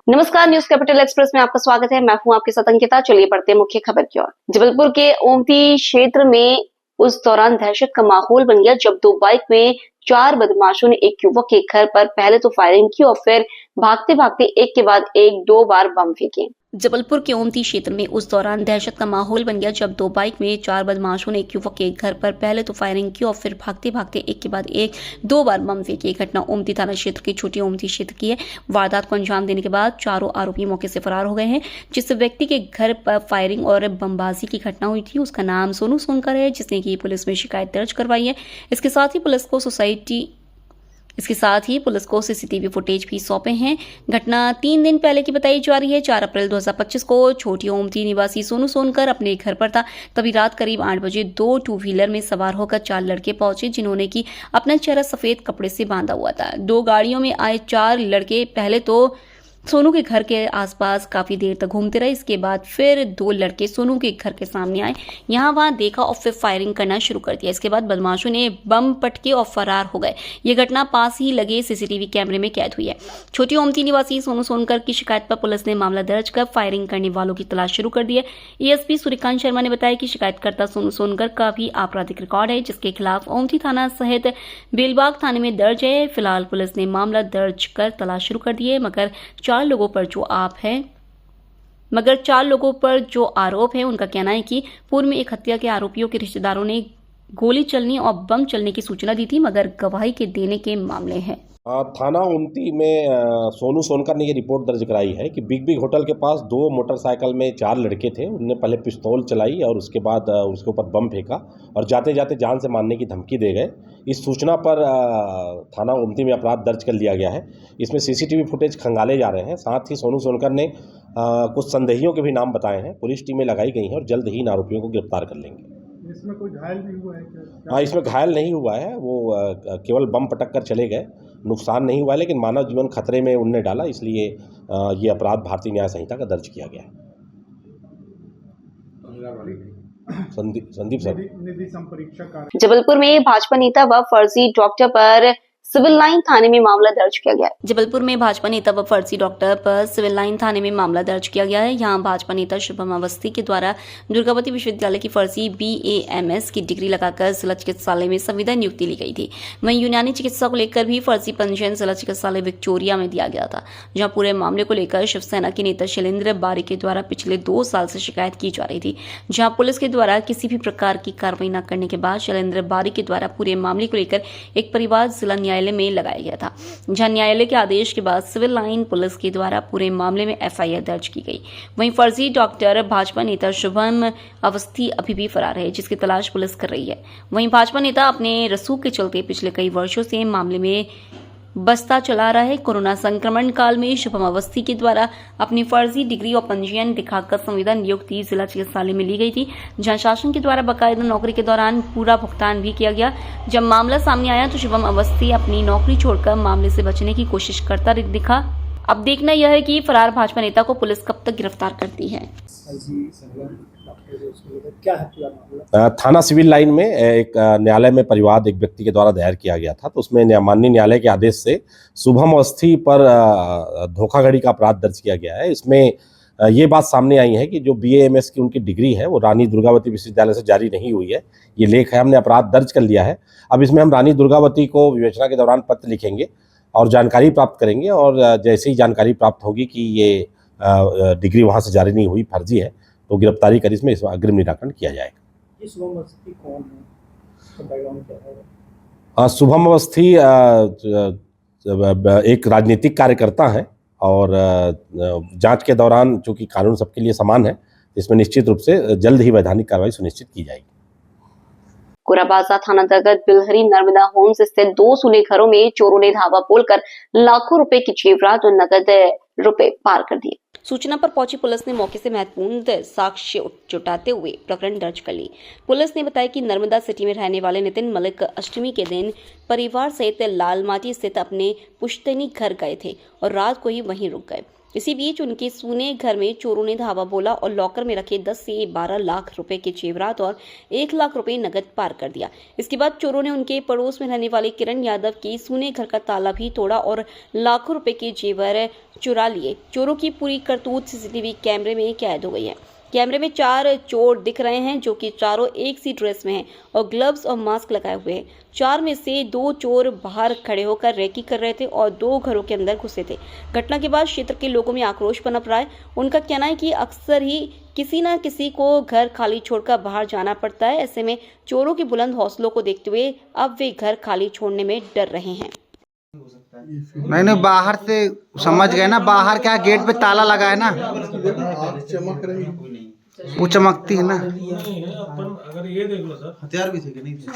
नमस्कार, news capital express में आपका स्वागत है। मैं हूं आपके साथ अंकिता। चलिए बढ़ते हैं मुख्य खबर की ओर। जबलपुर के ओमती क्षेत्र में उस दौरान दहशत का माहौल बन गया जब दो बाइक में 4 बदमाशों ने एक युवक के घर पर पहले तो फायरिंग की और फिर भागते भागते एक के बाद एक 2 बार बम फेंके। जबलपुर के ओमती क्षेत्र में उस दौरान दहशत का माहौल बन गया जब दो बाइक में 4 बदमाशों ने एक युवक के घर पर पहले तो फायरिंग की और फिर भागते भागते एक के बाद एक 2 बार बम फेंके। घटना ओमती थाना क्षेत्र के छोटी ओमती क्षेत्र की है। वारदात को अंजाम देने के बाद चारों आरोपी मौके से फरार हो गए हैं। जिस व्यक्ति के घर पर फायरिंग और बमबाजी की घटना हुई थी उसका नाम सोनू सोनकर है, जिसने की पुलिस में शिकायत दर्ज करवाई है। इसके साथ ही पुलिस को सीसीटीवी फुटेज भी सौंपे हैं। घटना 3 दिन पहले की बताई जा रही है। 4 अप्रैल 2025 को छोटी ओमती निवासी सोनू सोनकर अपने घर पर था। तभी रात करीब 8 बजे 2 टू व्हीलर में सवार होकर 4 लड़के पहुंचे, जिन्होंने की अपना चेहरा सफेद कपड़े से बांधा हुआ था। 2 गाड़ियों में आए 4 लड़के पहले तो सोनू के घर के आसपास काफी देर तक घूमते रहे। इसके बाद फिर 2 लड़के सोनू के घर के सामने आए, यहाँ वहां देखा और फिर फायरिंग करना शुरू कर दिया। इसके बाद बदमाशों ने बम पटके और फरार हो गए। ये घटना पास ही लगे सीसीटीवी कैमरे में कैद हुई है। छोटी ओमती निवासी सोनू सोनकर की शिकायत पर पुलिस ने मामला दर्ज कर फायरिंग करने वालों की तलाश शुरू कर दी है। एएसपी सूर्यकांत शर्मा ने बताया कि शिकायतकर्ता सोनू सोनकर का भी आपराधिक रिकॉर्ड है, जिसके खिलाफ ओमती थाना सहित बेलबाग थाने में दर्ज है। फिलहाल पुलिस ने मामला दर्ज कर तलाश शुरू कर दी है। मगर 4 लोगों पर जो आरोप है उनका कहना है कि पूर्व में एक हत्या के आरोपियों के रिश्तेदारों ने गोली चलने और बम चलने की सूचना दी थी, मगर गवाही के देने के मामले हैं। थाना ओमती में सोनू सोनकर ने ये रिपोर्ट दर्ज कराई है कि बिग बिग होटल के पास 2 मोटरसाइकिल में 4 लड़के थे। उनने पहले पिस्तौल चलाई और उसके बाद उसके ऊपर बम फेंका और जाते जाते जान से मारने की धमकी दे गए। इस सूचना पर थाना ओमती में अपराध दर्ज कर लिया गया है। इसमें सीसीटीवी फुटेज खंगाले जा रहे हैं। साथ ही सोनू सोनकर ने कुछ संदेहियों के भी नाम बताए हैं। पुलिस टीमें लगाई गई हैं और जल्द ही इन आरोपियों को गिरफ्तार कर लेंगे। इसमें कोई घायल भी हुआ है क्या? हाँ, इसमें घायल नहीं हुआ है, वो केवल बम पटक कर चले गए। नुकसान नहीं हुआ है, लेकिन मानव जीवन खतरे में उनने डाला, इसलिए ये अपराध भारतीय न्याय संहिता का दर्ज किया गया है। संदीप सर। निधि संपरीक्षा जबलपुर में भाजपा नेता व फर्जी डॉक्टर पर सिविल लाइन थाने में मामला दर्ज किया गया है। जबलपुर में भाजपा नेता व फर्जी डॉक्टर पर सिविल लाइन थाने में मामला दर्ज किया गया है। यहाँ भाजपा नेता शुभम अवस्थी के द्वारा दुर्गावती विश्वविद्यालय की फर्जी BAMS की डिग्री लगाकर जिला चिकित्सालय में संविदा नियुक्ति ली गई थी। वहीं यूनानी चिकित्सा को लेकर भी फर्जी पंजीयन जिला चिकित्सालय विक्टोरिया में दिया गया था, जहाँ पूरे मामले को लेकर शिवसेना के नेता शैलेंद्र बारी के द्वारा पिछले 2 साल से शिकायत की जा रही थी, जहाँ पुलिस के द्वारा किसी भी प्रकार की कार्रवाई न करने के बाद शैलेंद्र बारी के द्वारा पूरे मामले को लेकर एक परिवार जिला न्यायालय में लगाया गया था, जहां न्यायालय के आदेश के बाद सिविल लाइन पुलिस के द्वारा पूरे मामले में FIR दर्ज की गई। वहीं फर्जी डॉक्टर भाजपा नेता शुभम अवस्थी अभी भी फरार है, जिसकी तलाश पुलिस कर रही है। वहीं भाजपा नेता अपने रसूख के चलते पिछले कई वर्षों से मामले में बस्ता चला रहा है। कोरोना संक्रमण काल में शुभम अवस्थी के द्वारा अपनी फर्जी डिग्री और पंजीयन दिखाकर संविदा नियुक्ति जिला चिकित्सालय में ली गई थी, जहां शासन के द्वारा बाकायदा नौकरी के दौरान पूरा भुगतान भी किया गया। जब मामला सामने आया तो शुभम अवस्थी अपनी नौकरी छोड़कर मामले से बचने की कोशिश करता दिखा। अब देखना यह है कि फरार भाजपा नेता को पुलिस कब तक गिरफ्तार करती है। थाना सिविल लाइन में एक न्यायालय में परिवाद एक व्यक्ति के द्वारा दायर किया गया था, तो उसमें माननीय न्यायालय के आदेश से शुभम अवस्थी पर धोखाधड़ी का अपराध दर्ज किया गया है। इसमें ये बात सामने आई है कि जो BAMS की उनकी डिग्री है वो रानी दुर्गावती विश्वविद्यालय से जारी नहीं हुई है। ये लेख है, हमने अपराध दर्ज कर लिया है। अब इसमें हम रानी दुर्गावती को विवेचना के दौरान पत्र लिखेंगे और जानकारी प्राप्त करेंगे, और जैसे ही जानकारी प्राप्त होगी कि ये डिग्री वहाँ से जारी नहीं हुई, फर्जी है, तो गिरफ्तारी कर इसमें अग्रिम निराकरण किया जाएगा। ये शुभम अवस्थी कौन है? बैकग्राउंड क्या है? शुभम अवस्थी एक राजनीतिक कार्यकर्ता है और जांच के दौरान चूंकि कानून सबके लिए समान है, इसमें निश्चित रूप से जल्द ही वैधानिक कार्रवाई सुनिश्चित की जाएगी। कोराबाजा थाना अंतर्गत बिलहरी नर्मदा होम्स स्थित 2 सुने घरों में चोरों ने धावा बोलकर लाखों रुपए की जेवरात और नकद रुपए पार कर दिए। सूचना पर पहुंची पुलिस ने मौके से महत्वपूर्ण साक्ष्य जुटाते हुए प्रकरण दर्ज कर ली। पुलिस ने बताया कि नर्मदा सिटी में रहने वाले नितिन मलिक अष्टमी के दिन परिवार सहित लालमाटी स्थित अपने पुश्तैनी घर गए थे और रात को ही वहीं रुक गए। इसी बीच उनके सूने घर में चोरों ने धावा बोला और लॉकर में रखे 10 से 12 लाख रुपए के जेवरात और 1 लाख रुपए नकद पार कर दिया। इसके बाद चोरों ने उनके पड़ोस में रहने वाले किरण यादव के सूने घर का ताला भी तोड़ा और लाखों रुपए के जेवर चुरा लिए। चोरों की पूरी करतूत सीसीटीवी कैमरे में कैद हो गई है। कैमरे में 4 चोर दिख रहे हैं जो कि चारों एक सी ड्रेस में हैं और ग्लव्स और मास्क लगाए हुए हैं। 4 में से 2 चोर बाहर खड़े होकर रेकी कर रहे थे और 2 घरों के अंदर घुसे थे। घटना के बाद क्षेत्र के लोगों में आक्रोश पनप रहा है। उनका कहना है कि अक्सर ही किसी न किसी को घर खाली छोड़कर बाहर जाना पड़ता है। ऐसे में चोरों के बुलंद हौसलों को देखते हुए अब वे घर खाली छोड़ने में डर रहे हैं। नहीं, बाहर से समझ गए ना, बाहर क्या गेट पे ताला लगा है ना, आग चमक रही, वो चमकती है ना। अगर ये देख लो सर, हथियार भी थे कि नहीं थे?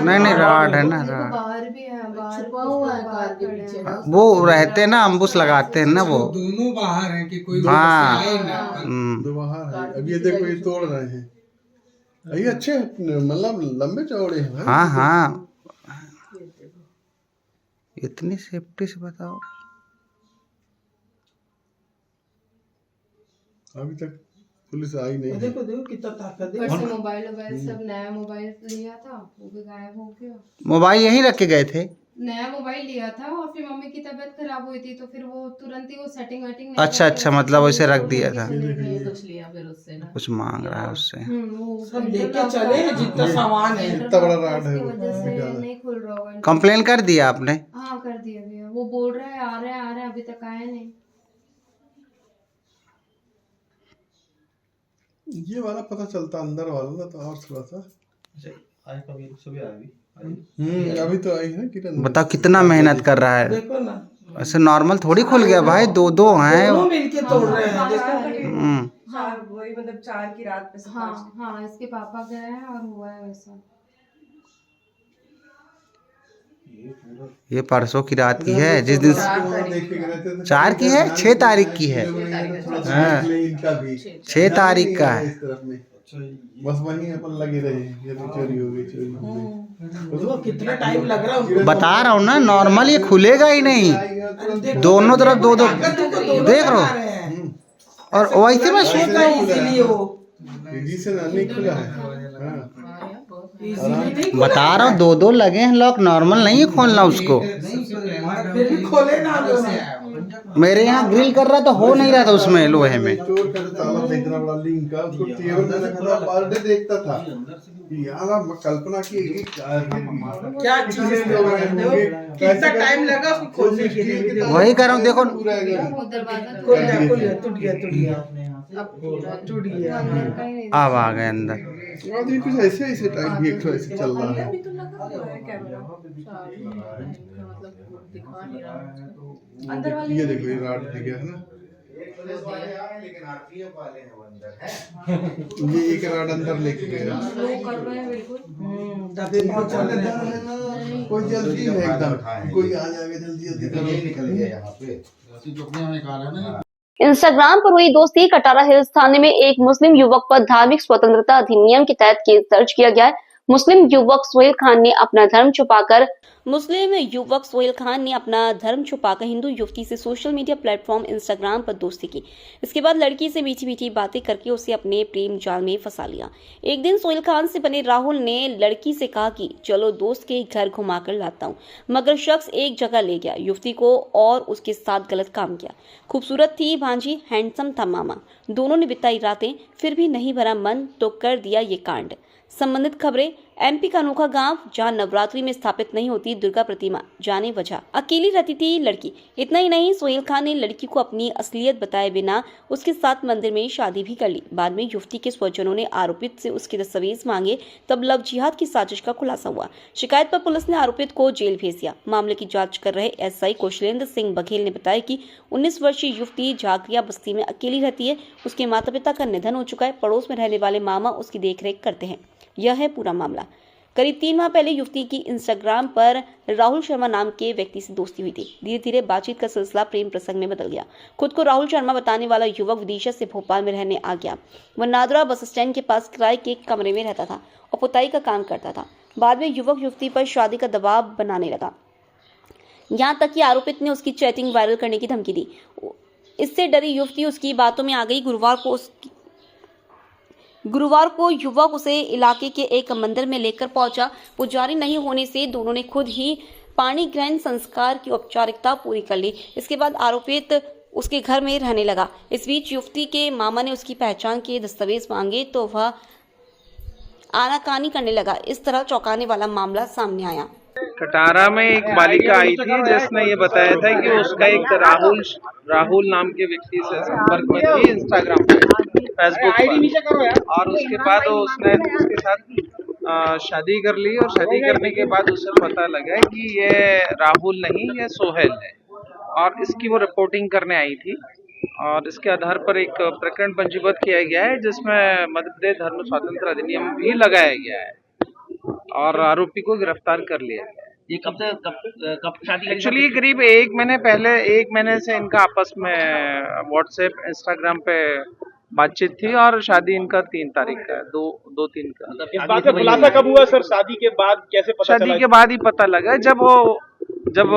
नहीं राड है ना, राड बाहर भी है, बाहर छुपा हुआ है कार के पीछे। वो रहते हैं ना, अम्बुश लगाते हैं ना वो। दोनों बाहर हैं कि कोई हाँ दो बाहर है। अब ये देखो, ये तोड़ रहे हैं। ये अच्छे मतलब लंबे चौड़े हैं भाई। हाँ हाँ, इतनी सेफ्टी से बताओ। अभी तक पुलिस आई नहीं है। देखो देखो कितना ताकत है। ऊपर से मोबाइल सब नया मोबाइल लिया था, वो भी गायब हो गया। मोबाइल यहीं रख के गए थे? नया मोबाइल लिया था और फिर मम्मी की तबीयत खराब हुई थी तो फिर वो तुरंत ही वो सेटिंग वेटिंग अच्छा, मतलब वैसे रख दिया था। कुछ लिया फिर उससे ना, कुछ मांग रहा है उससे। वो सब लेके चले हैं जितना सामान है। इतना बड़ा राड है उसकी वो वजह से निकाला। नहीं खुल रहा होगा। कंप्लेन कर दिया आपने? हाँ कर दिया भैया, वो बोल रहा है आ रहे हैं, अभी तक आए नहीं। ये वाला पता चलता अंदर वाला ना, तो और थोड़ा सा। आज कभी सुबह आई अभी तो आई है किरण। बताओ कितना मेहनत कर रहा है। देखो ना, ऐसे नॉर्मल थोड़ी खुल गया भाई, 2 हैं। दोनों मिलके तोड़ रहे हैं। हम्म, वही मतलब 4 की रात पे सब हाँ इसके पापा गए हैं और हुआ है वैसा। ये परसों की रात की है, जिस दिन 4 की है, 6 तारीख की है। हाँ, 6 तारीख का है। बस वहीं अपन लगे रहे, ये तो चोरी हो गई, चोरी हो गई। देखो कितना टाइम लग रहा है उनको। बता रहा हूँ ना, नॉर्मल ये खुलेगा ही नहीं। दोनों तरफ 2 देख रहा हूँ। और वैसे मैं सोच रहा हूँ, इसीलिए वो तेजी से नहीं खुला है। हाँ। इजीली नहीं बता रहा हूँ 2 लगे हैं लॉक, नॉर्मल नहीं है खोलना उसको। फिर भी खोले ना लोग। मेरे यहाँ ग्रिल कर रहा तो हो नहीं रहा था उसमें, लोहे में। चोर का ताला देखना बड़ा लिंक का, उसको टेबल में रखा था, पर डे देखता था। यार कल्पना की क्या चीजें कितना टाइम लगा उसको खोलने के लिए। वही कर रहा हूँ, देखो वो दरवाजा खुल गया, टूट गया। अब आ गए अंदर। कुछ ऐसे टाइम भी एक ऐसे चल रहा है। ये देखो, ये राड दिख गया है ना। ये एक राड अंदर लेके गया। कोई जल्दी है एकदम, कोई आ जाएगा जल्दी जल्दी। इंस्टाग्राम पर हुई दोस्ती। कटारा हिल्स थाने में एक मुस्लिम युवक पर धार्मिक स्वतंत्रता अधिनियम के तहत केस दर्ज किया गया है। मुस्लिम युवक सोहेल खान ने अपना धर्म छुपाकर हिंदू युवती से सोशल मीडिया प्लेटफॉर्म इंस्टाग्राम पर दोस्ती की। इसके बाद लड़की से मीठी मीठी बातें करके उसे अपने प्रेम जाल में फंसा लिया। एक दिन सोहेल खान से बने राहुल ने लड़की से कहा कि चलो दोस्त के घर घुमा कर लाता हूँ, मगर शख्स एक जगह ले गया युवती को और उसके साथ गलत काम किया। खूबसूरत थी भांजी, हैंडसम था मामा। दोनों ने बिताई रातें, फिर भी नहीं भरा मन तो कर दिया ये कांड। संबंधित खबरें। एमपी का अनोखा गांव, जहां नवरात्रि में स्थापित नहीं होती दुर्गा प्रतिमा, जाने वजह। अकेली रहती थी लड़की। इतना ही नहीं, सोहेल खान ने लड़की को अपनी असलियत बताए बिना उसके साथ मंदिर में शादी भी कर ली। बाद में युवती के स्वजनों ने आरोपित से उसके दस्तावेज मांगे, तब लव जिहाद की साजिश का खुलासा हुआ। शिकायत पर पुलिस ने आरोपित को जेल भेज दिया। मामले की जांच कर रहे एसआई कौशलेंद्र सिंह बघेल ने बताया कि 19 वर्षीय युवती झाकरिया बस्ती में अकेली रहती है। उसके माता पिता का निधन हो चुका है। पड़ोस में रहने वाले मामा उसकी देखरेख करते हैं। यह है पूरा मामला। करीब 3 माह पहले युवती की इंस्टाग्राम पर राहुल शर्मा नाम के व्यक्ति से दोस्ती हुई थी। धीरे धीरे बातचीत का सिलसिला प्रेम प्रसंग में बदल गया। खुद को राहुल शर्मा बताने वाला युवक विदिशा से भोपाल में रहने आ गया। वह नादरा बस स्टैंड के पास किराए के कमरे में रहता था और पुताई का काम करता था। बाद में युवक युवती पर शादी का दबाव बनाने लगा, यहाँ तक कि आरोपित ने उसकी चैटिंग वायरल करने की धमकी दी। इससे डरी युवती उसकी बातों में आ गई। गुरुवार को युवक उसे इलाके के एक मंदिर में लेकर पहुंचा। पुजारी नहीं होने से दोनों ने खुद ही पाणी ग्रहण संस्कार की औपचारिकता पूरी कर ली। इसके बाद आरोपित उसके घर में रहने लगा। इस बीच युवती के मामा ने उसकी पहचान के दस्तावेज मांगे तो वह आनाकानी करने लगा। इस तरह चौंकाने वाला मामला सामने आया। कटारा में एक बालिका आई थी जिसने ये बताया था कि उसका एक राहुल नाम के व्यक्ति से संपर्क में थी इंस्टाग्राम पे, फेसबुक पर, और उसके बाद उसने उसके साथ शादी कर ली। और शादी करने के बाद उसे पता लगा कि ये राहुल नहीं, ये सोहेल है, और इसकी वो रिपोर्टिंग करने आई थी। और इसके आधार पर एक प्रकरण पंजीबद्ध किया गया है जिसमें मध्य प्रदेश धर्म स्वातंत्र अधिनियम भी लगाया गया है और आरोपी को गिरफ्तार कर लिया गया है। ये कब शादी? एक्चुअली करीब 1 महीने से इनका आपस में व्हाट्सएप इंस्टाग्राम पे बातचीत थी और शादी इनका 3 तारीख का है, 2-3 का। इस बात का खुलासा कब हुआ सर? शादी के बाद कैसे पता चला? शादी के बाद ही पता लगा, जब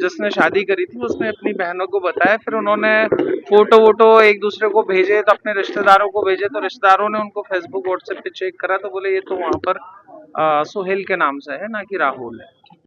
जिसने शादी करी थी उसने अपनी बहनों को बताया, फिर उन्होंने फोटो एक दूसरे को भेजे, तो अपने रिश्तेदारों को भेजे, तो रिश्तेदारों ने उनको फेसबुक व्हाट्सएप पे चेक करा तो बोले ये तो वहाँ पर सोहेल के नाम से है, ना कि राहुल है।